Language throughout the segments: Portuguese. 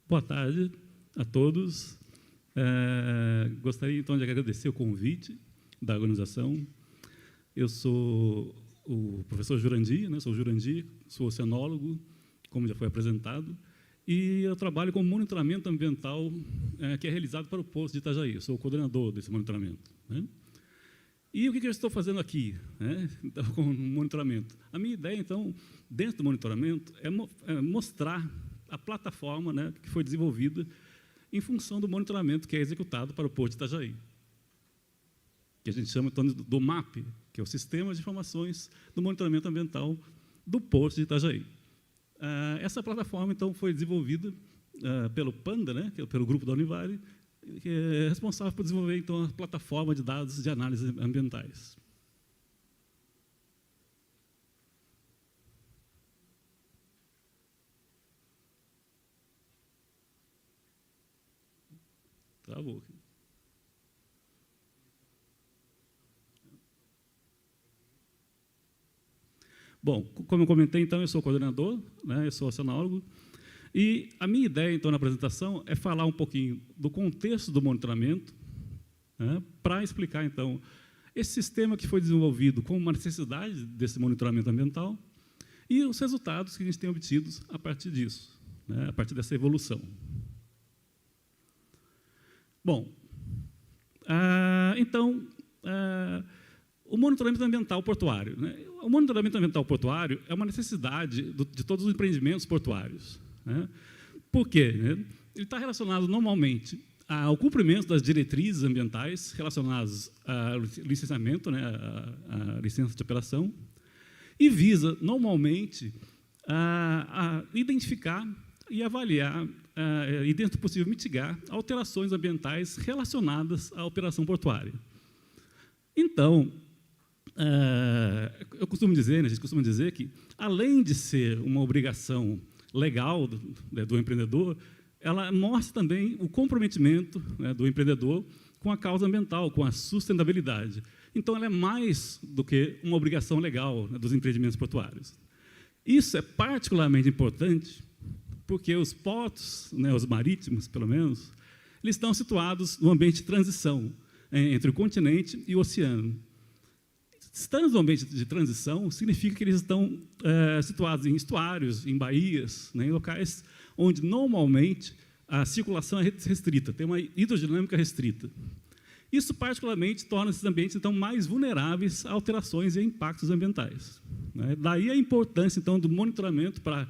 Boa tarde a todos. Gostaria, então, de agradecer o convite da organização. Eu sou o professor Jurandir, né? Sou Jurandir, sou oceanólogo, como já foi apresentado, e eu trabalho com monitoramento ambiental que é realizado para o Poço de Itajaí. Eu sou o coordenador desse monitoramento, né? E o que eu estou fazendo aqui, né? Então, com o monitoramento? A minha ideia, então, dentro do monitoramento, é mostrar a plataforma, né, que foi desenvolvida em função do monitoramento que é executado para o Porto de Itajaí, que a gente chama então, do MAP, que é o Sistema de Informações do Monitoramento Ambiental do Porto de Itajaí. Essa plataforma, então, foi desenvolvida pelo PANDA, né, que é pelo grupo da Univale, que é responsável por desenvolver, então, a plataforma de dados de análise ambientais. Travou. Bom, como eu comentei, então, eu sou coordenador, né, eu sou oceanólogo, e a minha ideia, então, na apresentação é falar um pouquinho do contexto do monitoramento, né, para explicar, então, esse sistema que foi desenvolvido como uma necessidade desse monitoramento ambiental e os resultados que a gente tem obtido a partir disso, né, a partir dessa evolução. Bom, então, o monitoramento ambiental portuário, né? O monitoramento ambiental portuário é uma necessidade de todos os empreendimentos portuários, né? Por quê? Ele está relacionado, normalmente, ao cumprimento das diretrizes ambientais relacionadas ao licenciamento, né, à licença de operação, e visa, normalmente, a identificar e avaliar, e, dentro do possível, mitigar alterações ambientais relacionadas à operação portuária. Então, eu costumo dizer, né, a gente costuma dizer que, além de ser uma obrigação legal do empreendedor, ela mostra também o comprometimento, né, do empreendedor com a causa ambiental, com a sustentabilidade. Então, ela é mais do que uma obrigação legal, né, dos empreendimentos portuários. Isso é particularmente importante porque os portos, né, os marítimos, pelo menos, eles estão situados no ambiente de transição entre o continente e o oceano. Estando no ambiente de transição, significa que eles estão situados em estuários, em baías, né, em locais onde, normalmente, a circulação é restrita, tem uma hidrodinâmica restrita. Isso, particularmente, torna esses ambientes, então, mais vulneráveis a alterações e impactos ambientais, né? Daí a importância, então, do monitoramento para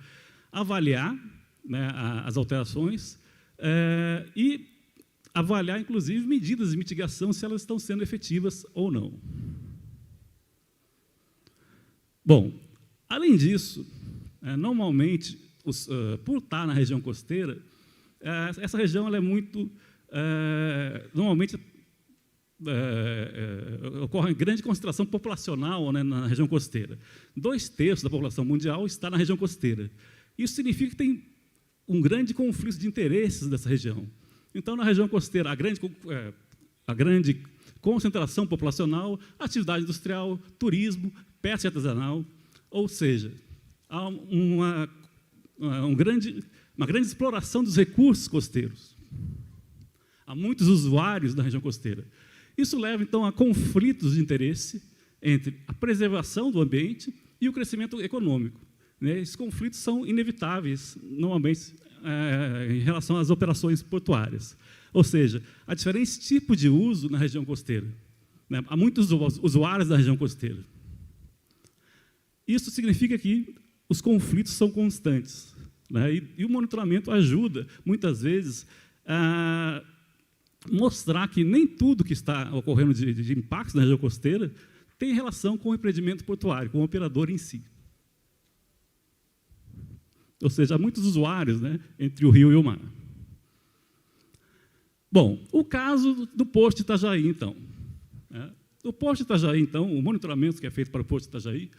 avaliar, né, as alterações e avaliar, inclusive, medidas de mitigação, se elas estão sendo efetivas ou não. Bom, além disso, normalmente, por estar na região costeira, essa região ela é muito, normalmente, ocorre grande concentração populacional, né, na região costeira. 2/3 da população mundial está na região costeira. Isso significa que tem um grande conflito de interesses dessa região. Então, na região costeira, a grande concentração populacional, atividade industrial, turismo, pesca artesanal, ou seja, há uma grande exploração dos recursos costeiros. Há muitos usuários da região costeira. Isso leva, então, a conflitos de interesse entre a preservação do ambiente e o crescimento econômico, né? Esses conflitos são inevitáveis, normalmente, em relação às operações portuárias. Ou seja, há diferentes tipos de uso na região costeira, né? Há muitos usuários da região costeira. Isso significa que os conflitos são constantes, né? E o monitoramento ajuda, muitas vezes, a mostrar que nem tudo que está ocorrendo de impactos na região costeira tem relação com o empreendimento portuário, com o operador em si. Ou seja, há muitos usuários, né, entre o rio e o mar. Bom, o caso do Porto de Itajaí, então. O Porto de Itajaí, então, o monitoramento que é feito para o Porto de Itajaí,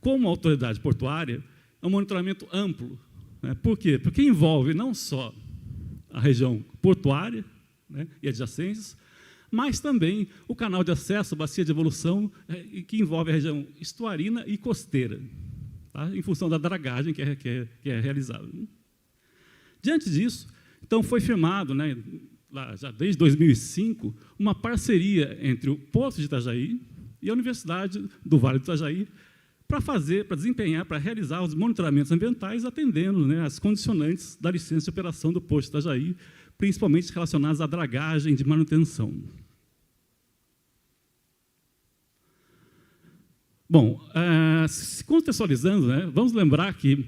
como autoridade portuária, é um monitoramento amplo, né? Por quê? Porque envolve não só a região portuária, né, e adjacências, mas também o canal de acesso, a bacia de evolução, que envolve a região estuarina e costeira, tá? Em função da dragagem que é realizada. Diante disso, Então, foi firmado, né, lá, já desde 2005, uma parceria entre o Porto de Itajaí e a Universidade do Vale do Itajaí para desempenhar, para realizar os monitoramentos ambientais, atendendo, né, as condicionantes da licença de operação do Porto de Itajaí, principalmente relacionadas à dragagem de manutenção. Bom, se contextualizando, né, vamos lembrar que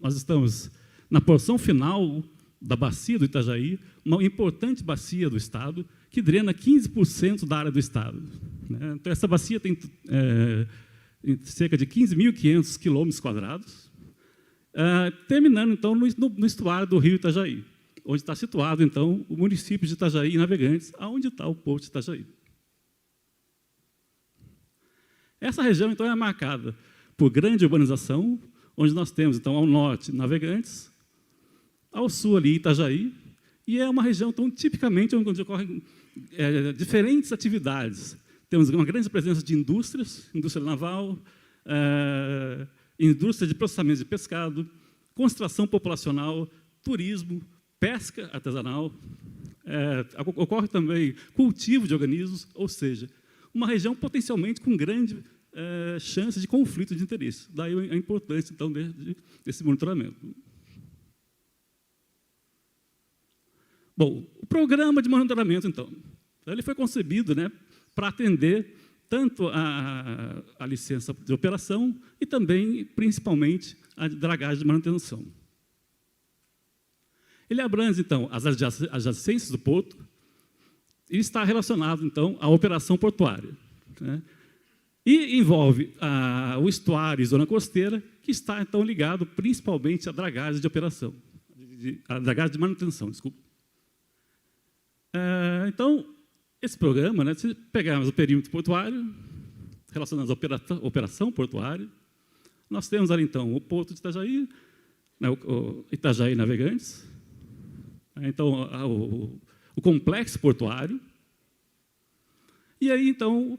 nós estamos na porção final da bacia do Itajaí, uma importante bacia do Estado, que drena 15% da área do Estado. Né? Então, essa bacia tem cerca de 15.500 quilômetros quadrados, terminando, então, no estuário do rio Itajaí, onde está situado, então, o município de Itajaí e Navegantes, onde está o Porto de Itajaí. Essa região, então, é marcada por grande urbanização, onde nós temos, então, ao norte, Navegantes, ao sul, ali, Itajaí, e é uma região, então, tipicamente, onde ocorrem diferentes atividades. Temos uma grande presença de indústrias, indústria naval, indústria de processamento de pescado, concentração populacional, turismo, pesca artesanal, ocorre também cultivo de organismos, ou seja, uma região potencialmente com grande chance de conflito de interesse. Daí a importância, então, desse monitoramento. Bom, o programa de monitoramento, então, ele foi concebido, né, para atender tanto a licença de operação e também, principalmente, a dragagem de manutenção. Ele abrange, então, as adjacências do porto e está relacionado, então, à operação portuária, né? E envolve o estuário e zona costeira, que está, então, ligado principalmente à dragagem de operação, à dragagem de manutenção, desculpa. Então, esse programa, né, se pegarmos o perímetro portuário, relacionado à operação portuária, nós temos ali, então, o Porto de Itajaí, né, o Itajaí Navegantes, então, o complexo portuário, e aí, então,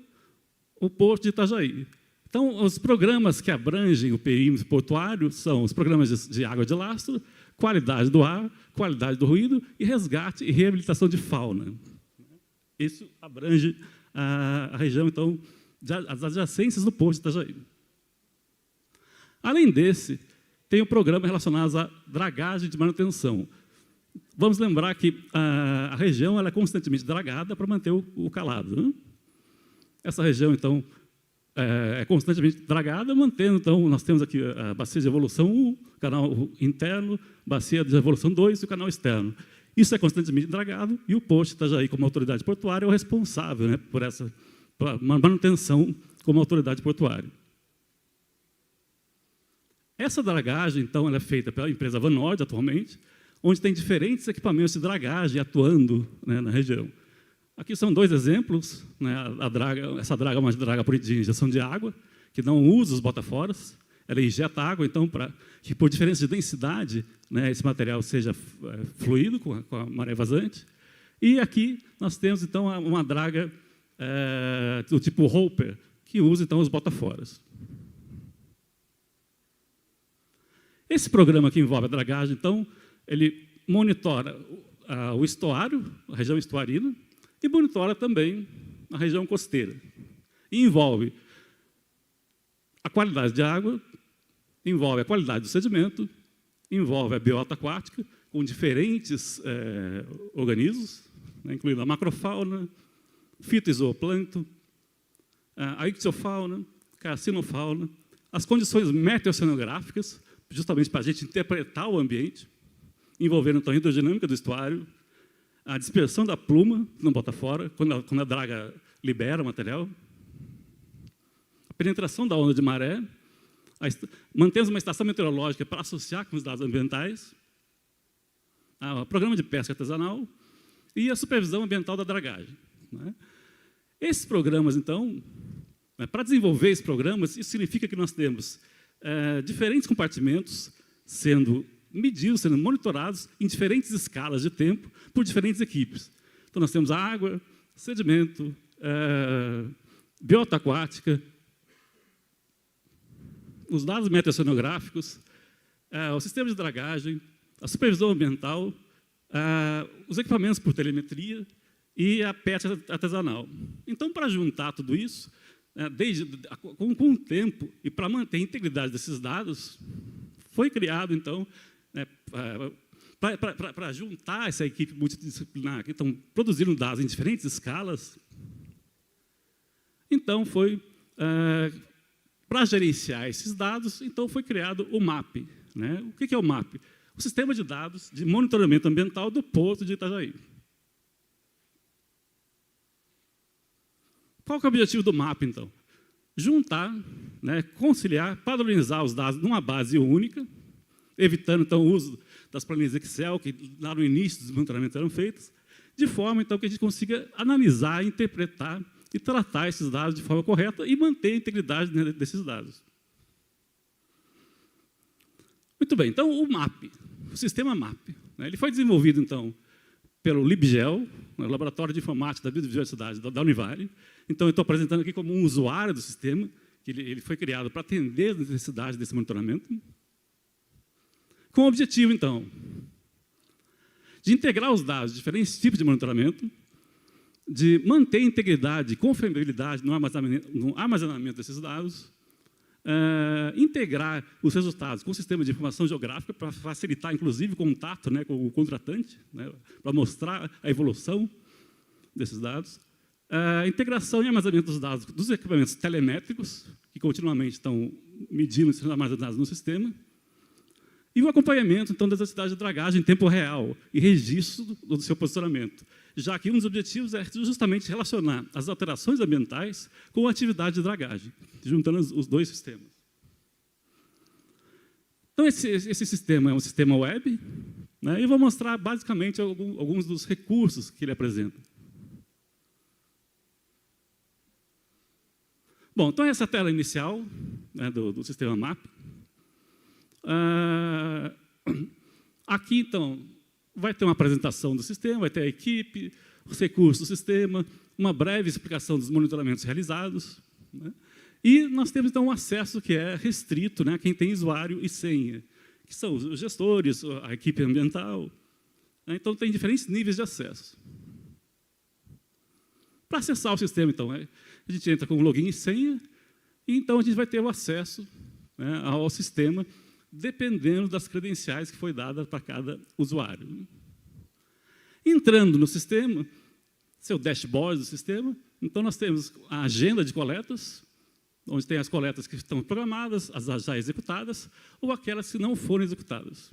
o Porto de Itajaí. Então, os programas que abrangem o perímetro portuário são os programas de água de lastro, qualidade do ar, qualidade do ruído e resgate e reabilitação de fauna. Isso abrange a região, então, as adjacências do Porto de Itajaí. Além desse, tem o programa relacionado à dragagem de manutenção. Vamos lembrar que a região ela é constantemente dragada para manter o calado, né? Essa região, então, é constantemente dragada, mantendo, então, nós temos aqui a bacia de evolução 1, canal interno, bacia de evolução 2 e o canal externo. Isso é constantemente dragado e o Porto de Itajaí, como autoridade portuária, é o responsável, né, por essa manutenção como autoridade portuária. Essa dragagem, então, ela é feita pela empresa Vanord, atualmente, onde tem diferentes equipamentos de dragagem atuando, né, na região. Aqui são dois exemplos, né, essa draga é uma draga de injeção de água, que não usa os botaforas, ela injeta água, então, para que, por diferença de densidade, né, esse material seja fluido com a maré vazante. E aqui nós temos, então, uma draga do tipo Hopper, que usa, então, os botaforas. Esse programa que envolve a dragagem, então, ele monitora o estuário, a região estuarina, e monitora também a região costeira. E envolve a qualidade de água, envolve a qualidade do sedimento, envolve a biota aquática, com diferentes organismos, né, incluindo a macrofauna, fitozoplâncton, a ictiofauna, carcinofauna, as condições meteoceanográficas, justamente para a gente interpretar o ambiente, envolvendo então, a hidrodinâmica do estuário, a dispersão da pluma, não bota fora, quando a draga libera o material, a penetração da onda de maré, mantemos uma estação meteorológica para associar com os dados ambientais, o programa de pesca artesanal e a supervisão ambiental da dragagem, né? Esses programas, então, para desenvolver esses programas, isso significa que nós temos diferentes compartimentos sendo medidos, sendo monitorados em diferentes escalas de tempo por diferentes equipes. Então, nós temos a água, sedimento, biota aquática, os dados meteoceanográficos, o sistema de dragagem, a supervisão ambiental, os equipamentos por telemetria e a pesca artesanal. Então, para juntar tudo isso, com o tempo e para manter a integridade desses dados, foi criado, então, para juntar essa equipe multidisciplinar que estão produzindo dados em diferentes escalas. Então, para gerenciar esses dados, então foi criado o MAP. Né? O que é o MAP? O Sistema de Dados de Monitoramento Ambiental do Porto de Itajaí. Qual que é o objetivo do MAP, então? Juntar, né, conciliar, padronizar os dados numa base única, evitando, então, o uso das planilhas Excel, que lá no início dos monitoramentos eram feitas, de forma, então, que a gente consiga analisar, interpretar e tratar esses dados de forma correta e manter a integridade desses dados. Muito bem, então, o MAP, o sistema MAP, né, ele foi desenvolvido, então, pelo LibGel, o Laboratório de Informática da Biodiversidade da Univale. Então, eu estou apresentando aqui como um usuário do sistema, que ele foi criado para atender as necessidades desse monitoramento, com o objetivo, então, de integrar os dados de diferentes tipos de monitoramento, de manter a integridade e confiabilidade no armazenamento desses dados, integrar os resultados com o sistema de informação geográfica para facilitar, inclusive, o contato, né, com o contratante, né, para mostrar a evolução desses dados, integração e armazenamento dos dados dos equipamentos telemétricos, que continuamente estão medindo e sendo armazenados no sistema, e o acompanhamento, então, das atividades de dragagem em tempo real e registro do seu posicionamento, já que um dos objetivos é justamente relacionar as alterações ambientais com a atividade de dragagem, juntando os dois sistemas. Então, esse sistema é um sistema web, né, e eu vou mostrar, basicamente, alguns dos recursos que ele apresenta. Bom, então, essa é a tela inicial, né, do sistema MAP. Aqui, então, vai ter uma apresentação do sistema, vai ter a equipe, os recursos do sistema, uma breve explicação dos monitoramentos realizados, né? E nós temos, então, um acesso que é restrito, né, a quem tem usuário e senha, que são os gestores, a equipe ambiental. Né? Então, tem diferentes níveis de acesso. Para acessar o sistema, então, a gente entra com login e senha, e então a gente vai ter o acesso, né, ao sistema, dependendo das credenciais que foi dada para cada usuário. Entrando no sistema, seu dashboard do sistema, então nós temos a agenda de coletas, onde tem as coletas que estão programadas, as já executadas, ou aquelas que não foram executadas.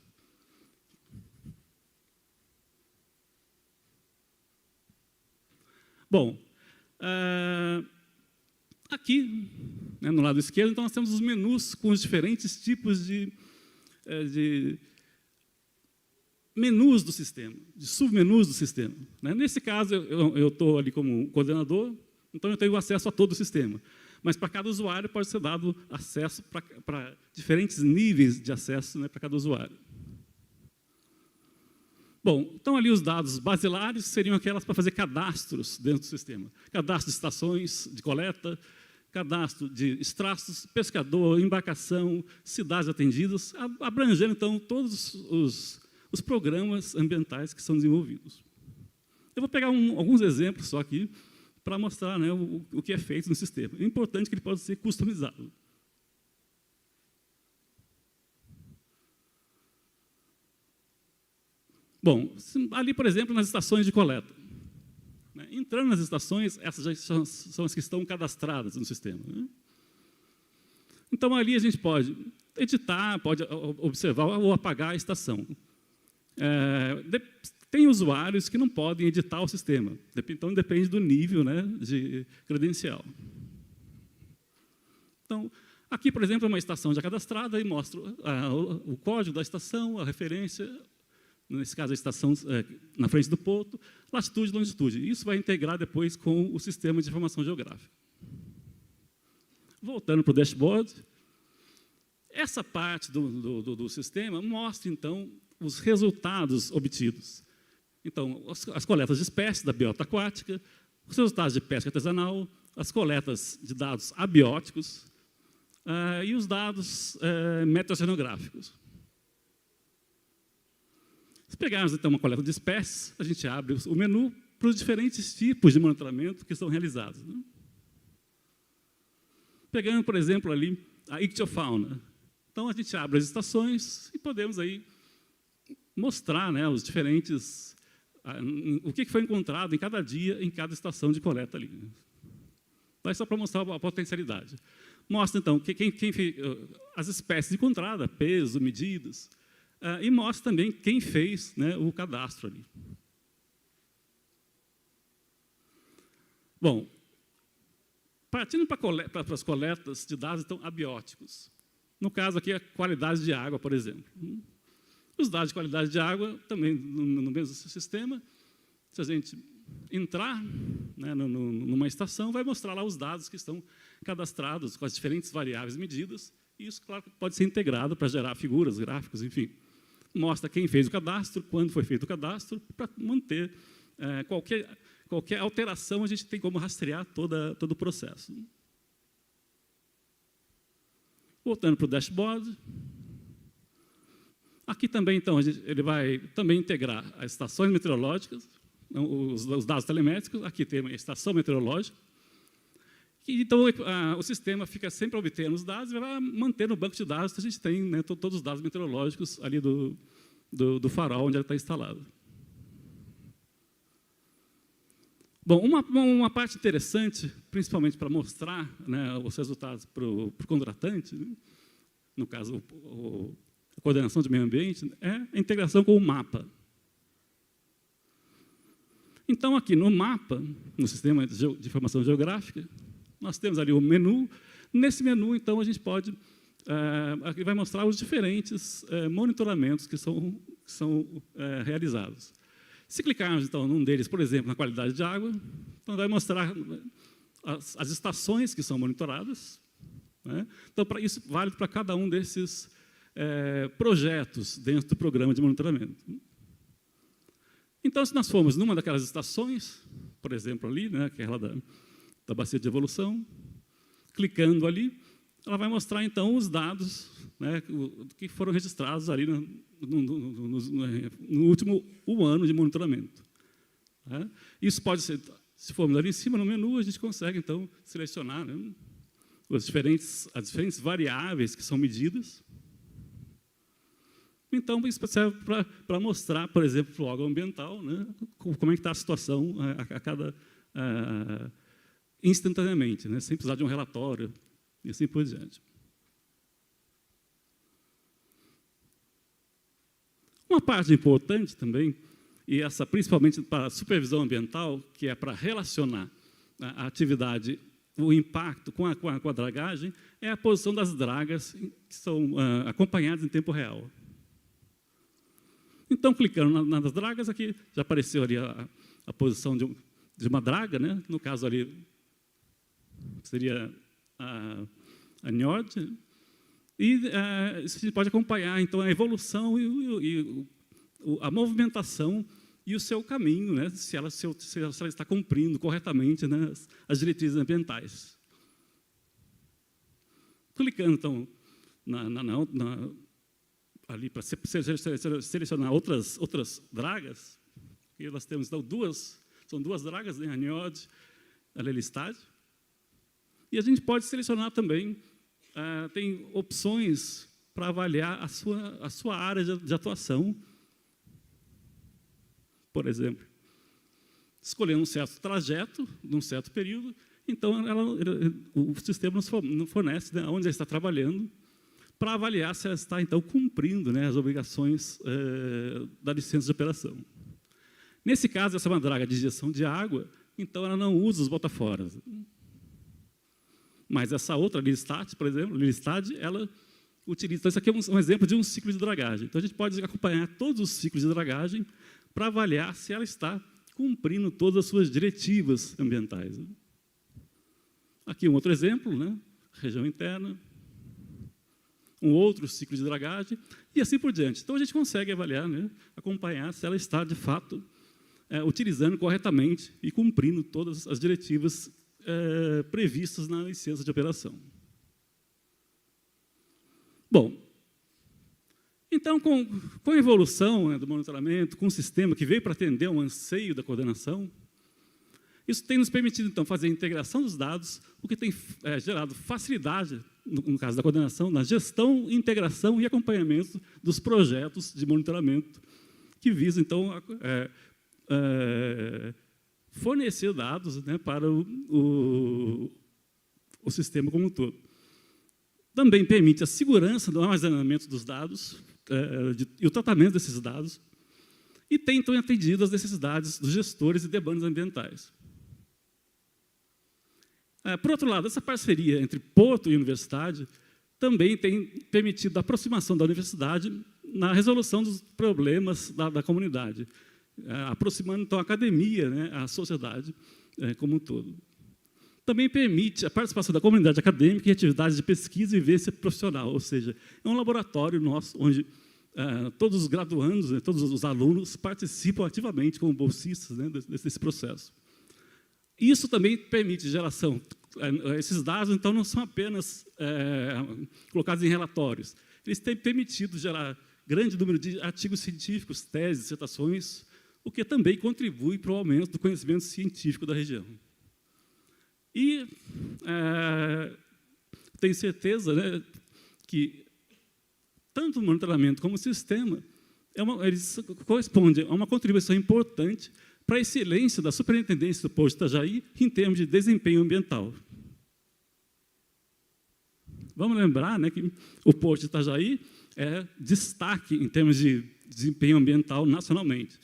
Bom, aqui, né, no lado esquerdo, então, nós temos os menus com os diferentes tipos de menus do sistema, de submenus do sistema. Né? Nesse caso, eu estou ali como coordenador, então eu tenho acesso a todo o sistema. Mas para cada usuário pode ser dado acesso para diferentes níveis de acesso, né, para cada usuário. Bom, então ali os dados basilares seriam aquelas para fazer cadastros dentro do sistema. Cadastro de estações de coleta, cadastro de extratos, pescador, embarcação, cidades atendidas, abrangendo, então, todos os programas ambientais que são desenvolvidos. Eu vou pegar alguns exemplos só aqui para mostrar, né, o que é feito no sistema. É importante que ele possa ser customizado. Bom, ali, por exemplo, nas estações de coleta. Entrando nas estações, essas já são as que estão cadastradas no sistema. Né? Então, ali a gente pode editar, pode observar ou apagar a estação. Tem usuários que não podem editar o sistema. Então, depende do nível, né, de credencial. Então, aqui, por exemplo, é uma estação já cadastrada e mostra o código da estação, a referência, nesse caso, a estação na frente do porto, latitude e longitude. Isso vai integrar depois com o sistema de informação geográfica. Voltando para o dashboard, essa parte do sistema mostra, então, os resultados obtidos. Então, as coletas de espécies da biota aquática, os resultados de pesca artesanal, as coletas de dados abióticos e os dados meteoceanográficos. Se pegarmos, então, uma coleta de espécies, a gente abre o menu para os diferentes tipos de monitoramento que são realizados. Pegando, por exemplo, ali a ictiofauna. Então, a gente abre as estações e podemos aí mostrar, né, os diferentes, o que foi encontrado em cada dia, em cada estação de coleta ali. Vai só para mostrar a potencialidade. Mostra, então, as espécies encontradas, peso, medidas, e mostra também quem fez, né, o cadastro ali. Bom, partindo para as coletas de dados, então, abióticos. No caso aqui, a qualidade de água, por exemplo. Os dados de qualidade de água, também no mesmo sistema, se a gente entrar, né, numa estação, vai mostrar lá os dados que estão cadastrados com as diferentes variáveis medidas, e isso, claro, pode ser integrado para gerar figuras, gráficos, enfim. Mostra quem fez o cadastro, quando foi feito o cadastro, para manter qualquer alteração, a gente tem como rastrear todo o processo. Voltando para o dashboard. Aqui também, então, ele vai também integrar as estações meteorológicas, os dados telemétricos. Aqui tem a estação meteorológica. Então, o sistema fica sempre obtendo os dados e vai manter no banco de dados que a gente tem, né, todos os dados meteorológicos ali do farol onde ele está instalado. Bom, uma parte interessante, principalmente para mostrar, né, os resultados para o contratante, né, no caso, a coordenação de meio ambiente, é a integração com o mapa. Então, aqui no mapa, no sistema de informação geográfica, nós temos ali o menu. Nesse menu, então, a gente pode... aqui vai mostrar os diferentes monitoramentos que são realizados. Se clicarmos, então, num deles, por exemplo, na qualidade de água, então vai mostrar as estações que são monitoradas, né? Então, isso é válido para cada um desses projetos dentro do programa de monitoramento. Então, se nós formos numa daquelas estações, por exemplo, ali, né, aquela da bacia de evolução, clicando ali, ela vai mostrar, então, os dados, né, que foram registrados ali no último ano de monitoramento. Né? Isso pode ser, se formos ali em cima no menu, a gente consegue, então, selecionar, né, as diferentes variáveis que são medidas. Então, isso serve para mostrar, por exemplo, para o órgão ambiental, né, como é que está a situação instantaneamente, né, sem precisar de um relatório e assim por diante. Uma parte importante também, e essa principalmente para a supervisão ambiental, que é para relacionar a atividade, o impacto com a dragagem, é a posição das dragas, que são acompanhadas em tempo real. Então, clicando nas dragas, aqui já apareceu ali a posição de uma draga, né? No caso ali seria a NIOD, e a gente pode acompanhar, então, a evolução e a movimentação e o seu caminho, né, se ela está cumprindo corretamente, né, as diretrizes ambientais. Clicando, então, ali para selecionar outras dragas, e nós temos, então, são duas dragas, né, a NIOD, a Lelystad, e a gente pode selecionar também, tem opções para avaliar a sua área de atuação. Por exemplo, escolher um certo trajeto, num certo período, então o sistema nos fornece, né, onde ela está trabalhando, para avaliar se ela está, então, cumprindo, né, as obrigações da licença de operação. Nesse caso, essa é uma draga de injeção de água, então ela não usa os botaforas. Mas essa outra, Lelystad, por exemplo, ela utiliza... Então, isso aqui é um exemplo de um ciclo de dragagem. Então, a gente pode acompanhar todos os ciclos de dragagem para avaliar se ela está cumprindo todas as suas diretivas ambientais. Aqui um outro exemplo, né? Região interna, um outro ciclo de dragagem, e assim por diante. Então, a gente consegue avaliar, né, acompanhar se ela está, de fato, utilizando corretamente e cumprindo todas as diretivas previstas na licença de operação. Bom, Então, com a evolução, né, do monitoramento, com o sistema que veio para atender um anseio da coordenação, isso tem nos permitido, então, fazer a integração dos dados, o que tem gerado facilidade, no caso da coordenação, na gestão, integração e acompanhamento dos projetos de monitoramento, que visam, então, fornecer dados, né, para o sistema como um todo. Também permite a segurança do armazenamento dos dados e o tratamento desses dados, e tem, então, atendido às necessidades dos gestores e demandas ambientais. Por outro lado, essa parceria entre Porto e universidade também tem permitido a aproximação da universidade na resolução dos problemas da comunidade, aproximando, então, a academia, né, a sociedade como um todo. Também permite a participação da comunidade acadêmica em atividades de pesquisa e vivência profissional, ou seja, é um laboratório nosso onde todos os graduandos, né, todos os alunos participam ativamente como bolsistas, né, desse processo. Isso também permite geração. Esses dados, então, não são apenas colocados em relatórios. Eles têm permitido gerar grande número de artigos científicos, teses, dissertações, o que também contribui para o aumento do conhecimento científico da região. E tenho certeza, né, que tanto o monitoramento como o sistema eles correspondem a uma contribuição importante para a excelência da superintendência do Porto de Itajaí em termos de desempenho ambiental. Vamos lembrar, né, que o Porto de Itajaí é destaque em termos de desempenho ambiental nacionalmente.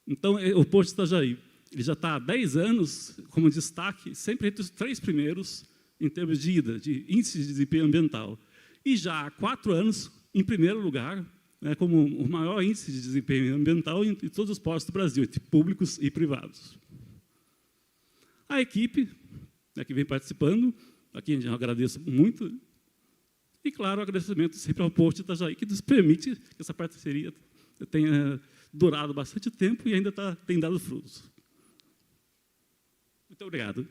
Então, o Porto de Itajaí ele já está há 10 anos como destaque, sempre entre os 3 primeiros em termos de IDA, de Índice de Desempenho Ambiental. E já há 4 anos, em primeiro lugar, né, como o maior índice de desempenho ambiental em todos os portos do Brasil, entre públicos e privados. A equipe, né, que vem participando, aqui eu agradeço muito, e, claro, o agradecimento sempre ao Porto de Itajaí, que nos permite que essa parceria tenha durado bastante tempo e ainda tem dado frutos. Muito obrigado.